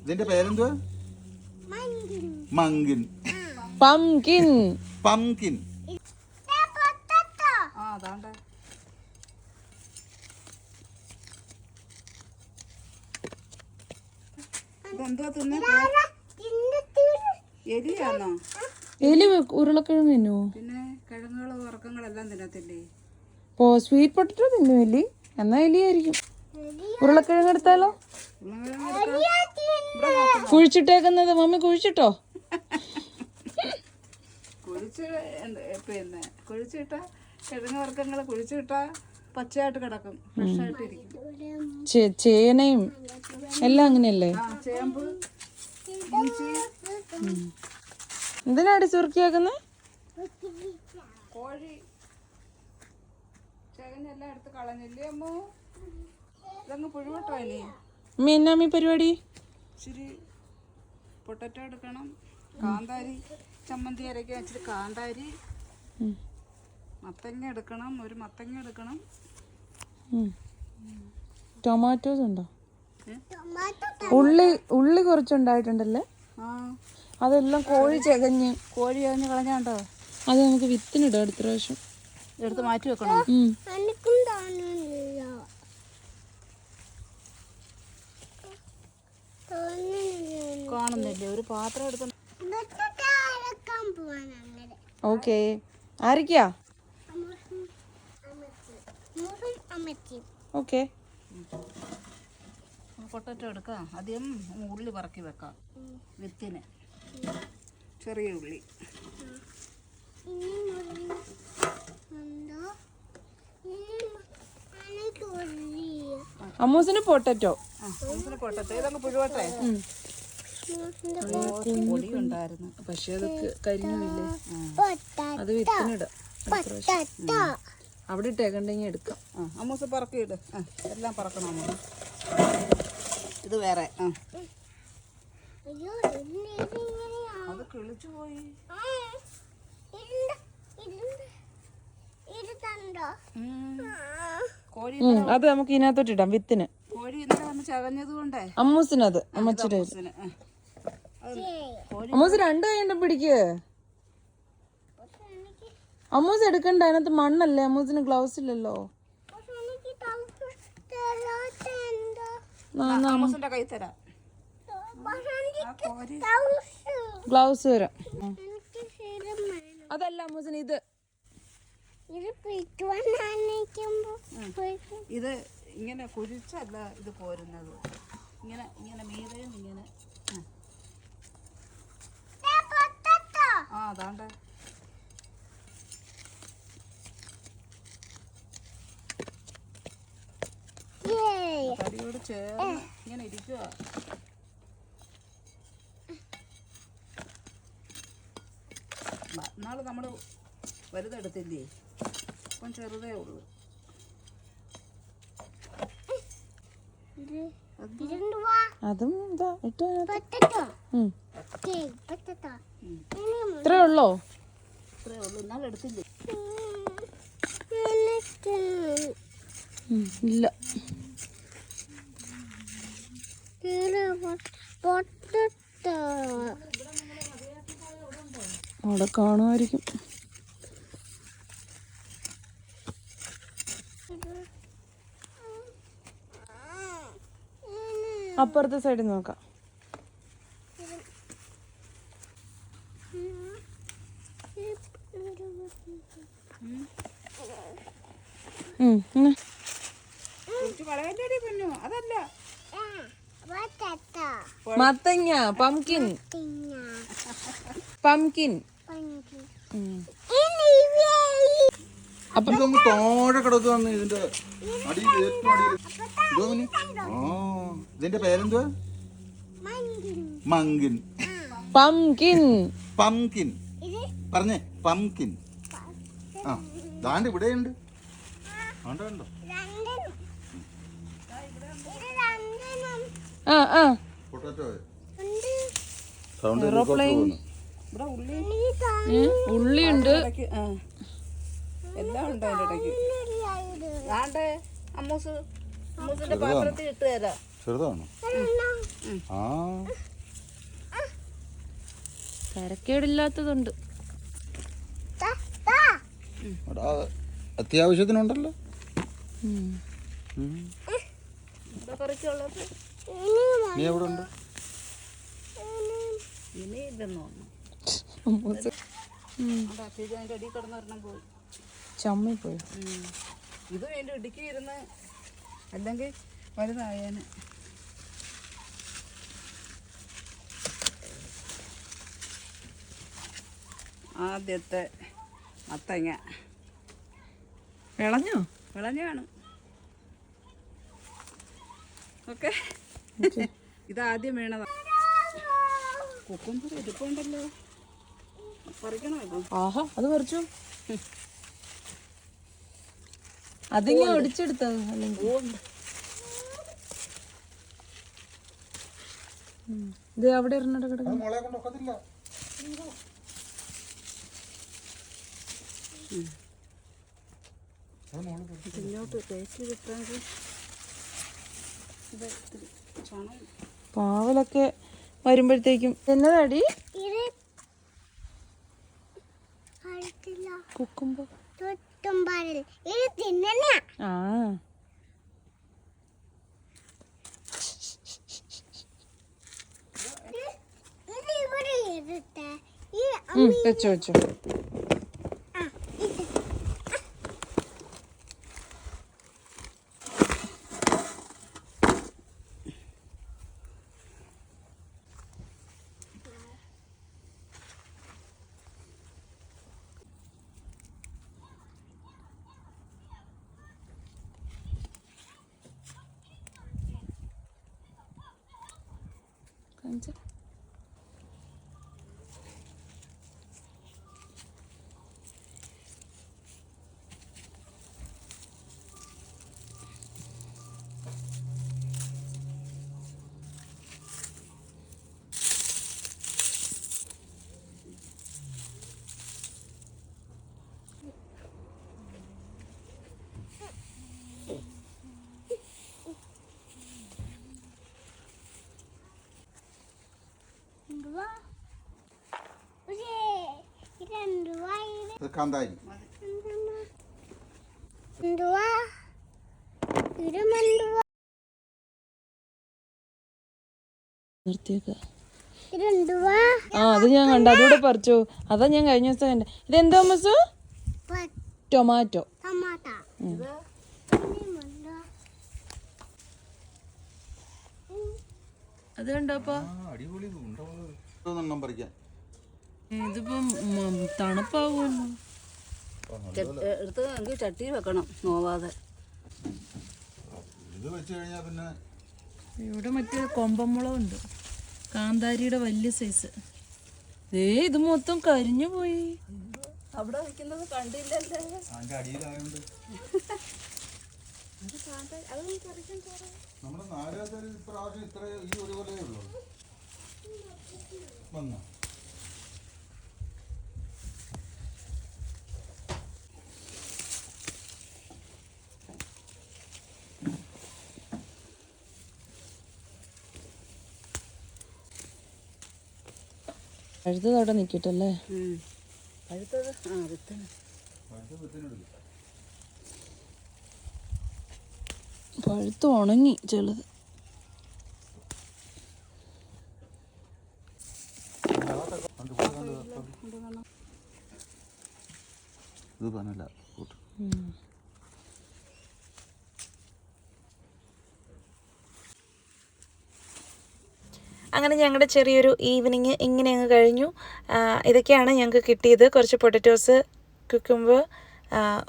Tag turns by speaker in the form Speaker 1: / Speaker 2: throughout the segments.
Speaker 1: ഇതിന്റെ പേരെന്തുവാ? മങ്കിൻ.
Speaker 2: Pumpkin.
Speaker 1: Pumpkin.
Speaker 3: എലിയാണോ?
Speaker 2: എലി ഉരുളക്കിഴങ്ങ് തിന്നുവോ?
Speaker 3: പിന്നെ കിഴങ്ങുകളും ഉറക്കങ്ങളെല്ലാം തിന്നത്തില്ലേ?
Speaker 2: സ്വീറ്റ് പൊട്ടറ്റോ തിന്നു എലി. എന്നാ എലിയായിരിക്കും. ഉരുളക്കിഴങ്ങ് എടുത്താലോ? കുഴിച്ചിട്ടേക്കുന്നത് മമ്മി കുഴിച്ചിട്ടോ?
Speaker 3: പിന്നെ കുഴിച്ചിട്ട കിഴങ്ങ് വർഗ്ഗങ്ങൾ കുഴിച്ചിട്ട പച്ചയായിട്ട് കിടക്കും, ഫ്രഷായിട്ട് ഇരിക്കും.
Speaker 2: ചേനയും എല്ലാം അങ്ങനെയല്ലേ?
Speaker 3: ചേമ്പ്, ഇഞ്ചി.
Speaker 2: എന്തിനാടി സുർക്കിയാക്കുന്നത്?
Speaker 3: കോഴി ചകനെല്ലാം എടുത്ത് കളഞ്ഞില്ലേ അമ്മോ? ഇതങ്ങ് പുഴുവട്ടോ ഇനി.
Speaker 2: എന്നാമ്മീ പരിപാടി?
Speaker 3: ഇച്ചിരി പൊട്ടറ്റോ എടുക്കണം, കാന്താരി ചമ്മന്തി അരയ്ക്കാൻ ഇച്ചിരി കാന്താരി, മത്തങ്ങ എടുക്കണം, ഒരു മത്തങ്ങ എടുക്കണം.
Speaker 2: ടൊമാറ്റോസ് ഉണ്ടോ? ഉള്ളി കുറച്ചുണ്ടായിട്ടുണ്ടല്ലേ? അതെല്ലാം കോഴി ചകഞ്ഞ്
Speaker 3: കളഞ്ഞാണ്ടോ?
Speaker 2: അത് നമുക്ക് വിത്തിനിടാം അടുത്ത പ്രാവശ്യം.
Speaker 3: എടുത്ത് മാറ്റി വെക്കണം. കാണുന്നില്ലേ? ഒരു പാത്രം എടുത്ത്.
Speaker 2: ഓക്കെ. ആരൊക്കെയാ? ഓക്കെ.
Speaker 3: പൊട്ടറ്റോ എടുക്കാം. ആദ്യം ഉള്ളി പറക്കി വെക്കാം. വിത്തിന് ചെറിയ ഉള്ളി.
Speaker 2: അമ്മൂസിന് പൊട്ടറ്റോ.
Speaker 3: പൊട്ടറ്റോ ഇതങ്ങ് പുഴുവട്ടെ. പൊടി ഉണ്ടായിരുന്നു,
Speaker 2: പക്ഷെ അതൊക്കെ കരിഞ്ഞില്ലേ? അത് വിത്തിനിടാം. അവിടെ ഇട്ടേക്കണ്ടെങ്കിൽ എടുക്കാം.
Speaker 3: അമ്മൂസ് പറക്കിയിട്. എല്ലാം പറക്കണം അമ്മ. ഇത് വേറെ. അത് കിളിച്ചു പോയി. കോഴി
Speaker 2: അത് നമുക്ക് ഇതിനകത്തോട്ട് ഇടാം വിത്തിന്.
Speaker 3: കോഴി ഇന്നലെ വന്ന് ചകഞ്ഞത് കൊണ്ടേ
Speaker 2: അമ്മൂസിനത് അമ്മച്ചിട്ട്. അമ്മൂസ് രണ്ടു കൈ പിടിക്ക്. അമ്മൂസ് എടുക്കണ്ട, അതിനകത്ത് മണ്ണല്ലേ. അമ്മൂസിന് ഗ്ലൗസ് ഇല്ലല്ലോ.
Speaker 3: കൈ തരാം.
Speaker 2: ഗ്ലൗസ് തരാം. അതല്ല അമ്മൂസിന് ഇത്.
Speaker 3: ഇത് ഇങ്ങനെ കുഴിച്ചല്ല ഇത് പോരുന്നത്. ഇങ്ങനെ ഇങ്ങനെ മീതയും ഇങ്ങനെ. അതാണ്ട് തടിയോട് ചേർന്ന് ഇങ്ങനെ ഇരിക്കുക. നാളെ നമ്മള് വലുതെടുത്തില്ലേ, ഇപ്പം ചെറുതേ ഉള്ളൂ.
Speaker 2: അതും ഇത്രേ ഉള്ളോ?
Speaker 3: ഇത്രേ ഉള്ളൂ. ഇന്നാളെ എടുത്തില്ലേ?
Speaker 2: ഇല്ല. അവിടെ കാണുമായിരിക്കും. അപ്പുറത്തെ സൈഡിൽ നോക്കാം.
Speaker 3: അതല്ല
Speaker 2: മത്തങ്ങ. പംകിൻ. പംകിൻ.
Speaker 1: അപ്പൊ താഴെ കിടക്കുവാന്ന്. ഇതിന്റെ അടിയിൽ ഏറ്റവും അടിയിൽ. ഇതിന്റെ പേരെന്തുവാ? മങ്കിൻ.
Speaker 2: പംകിൻ.
Speaker 1: പംകിൻ പറഞ്ഞേ. പംകിൻ. ദാണ്ട് ഇവിടെയുണ്ട്. കണ്ടോ? പൊട്ടറ്റോ.
Speaker 2: ഉള്ളിയുണ്ട്.
Speaker 3: എല്ലാം ഉണ്ട് അതിന്റെ ഇടയ്ക്ക്. അമ്മൂസിന്റെ പാത്രത്തിൽ ഇട്ട് തരാം.
Speaker 1: ചെറുതാണോ? ആ
Speaker 2: തരക്കേടില്ലാത്തതുണ്ട്.
Speaker 1: എടാ, അത്യാവശ്യത്തിനുണ്ടല്ലോ.
Speaker 3: പറിക്കുള്ളത്
Speaker 1: നീ എവിടെ ഉണ്ട്?
Speaker 3: ഇനി ഇല്ലെന്ന് തോന്നുന്നു. അതിൻ്റെ അടി കിടന്നൊരെണ്ണം പോയി.
Speaker 2: ചമ്മിപ്പോയി.
Speaker 3: ഇതും എൻ്റെ ഇടുക്കി ഇരുന്ന് അല്ലെങ്കിൽ വലുതായേന്. ആദ്യത്തെ മത്തങ്ങ
Speaker 2: വിളഞ്ഞോ?
Speaker 3: വിളഞ്ഞാണ്. ഓക്കെ, ഇതാദ്യം വീണതാ. കുക്കുമ്പർ ഇരിപ്പുണ്ടല്ലോ, പറിക്കണോ ഇത്?
Speaker 2: ആഹാ, അത് പറിച്ചു. അതിങ്ങനെ ഒടിച്ചെടുത്തത് അല്ലെങ്കിൽ ഇത് അവിടെ ഇരുന്നിട്ട് കിടക്കുന്നു.
Speaker 1: മോളെ കൊണ്ട് ഒക്കത്തില്ല.
Speaker 3: ഇങ്ങോട്ട് തേച്ച് കിട്ടാമെങ്കിൽ ഇത് ചണം.
Speaker 2: പാവലൊക്കെ വരുമ്പോഴത്തേക്കും എന്നതാടി കുക്കുമ്പോ. ആ വെച്ചോ വെച്ചോ. കാണിച്ച
Speaker 1: കാന്താരി.
Speaker 2: നിർത്തിയേക്ക. ആ അത് ഞാൻ കണ്ട, അതുകൂടെ പറിച്ചു. അതാ ഞാൻ കഴിഞ്ഞ ദിവസം കണ്ട. ഇതെന്തോ മസു? ടൊമാറ്റോ. അത് കണ്ടോപ്പാ.
Speaker 1: അടിപൊളി പറിക്കാൻ.
Speaker 2: ഇതിപ്പം തണുപ്പാവുമല്ലോ.
Speaker 3: എടുത്ത് എങ്കിൽ ചട്ടി വെക്കണം നോവാതെ.
Speaker 1: ഇത് വെച്ച് കഴിഞ്ഞാൽ പിന്നെ
Speaker 2: ഇവിടെ മറ്റേ കൊമ്പമുളകുണ്ട്, കാന്താരിയുടെ വലിയ സൈസ്. ഇത് മൊത്തം കരിഞ്ഞു പോയി.
Speaker 3: അവിടെ വെക്കുന്നത് കണ്ടില്ലല്ലേ.
Speaker 1: അതിന്റെ അടിയിലായോണ്ട് നമ്മുടെ നാലുകാലത്ത് ഇപ്രാവശ്യം ഇത്ര ഈ ഒരു കൊലേ ഉള്ളൂ വന്ന.
Speaker 2: പഴുത്തത് അവിടെ നിൽക്കട്ടല്ലേ.
Speaker 3: പഴുത്തത് വിത്തിന്
Speaker 2: പഴുത്ത് ഉണങ്ങി ചിലത്.
Speaker 1: ഇത് പനല്ല.
Speaker 2: അങ്ങനെ ഞങ്ങളുടെ ചെറിയൊരു ഈവനിങ് ഇങ്ങനെ അങ്ങ് കഴിഞ്ഞു. ഇതൊക്കെയാണ് ഞങ്ങൾക്ക് കിട്ടിയത്. കുറച്ച് പൊട്ടറ്റോസ്, കുക്കുമ്പർ,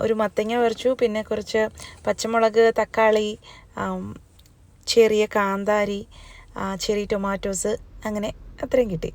Speaker 2: ഒരു മത്തങ്ങ പറിച്ചു, പിന്നെ കുറച്ച് പച്ചമുളക്, തക്കാളി, ചെറിയ കാന്താരി, ചെറിയ ടൊമാറ്റോസ്, അങ്ങനെ അത്രയും കിട്ടി.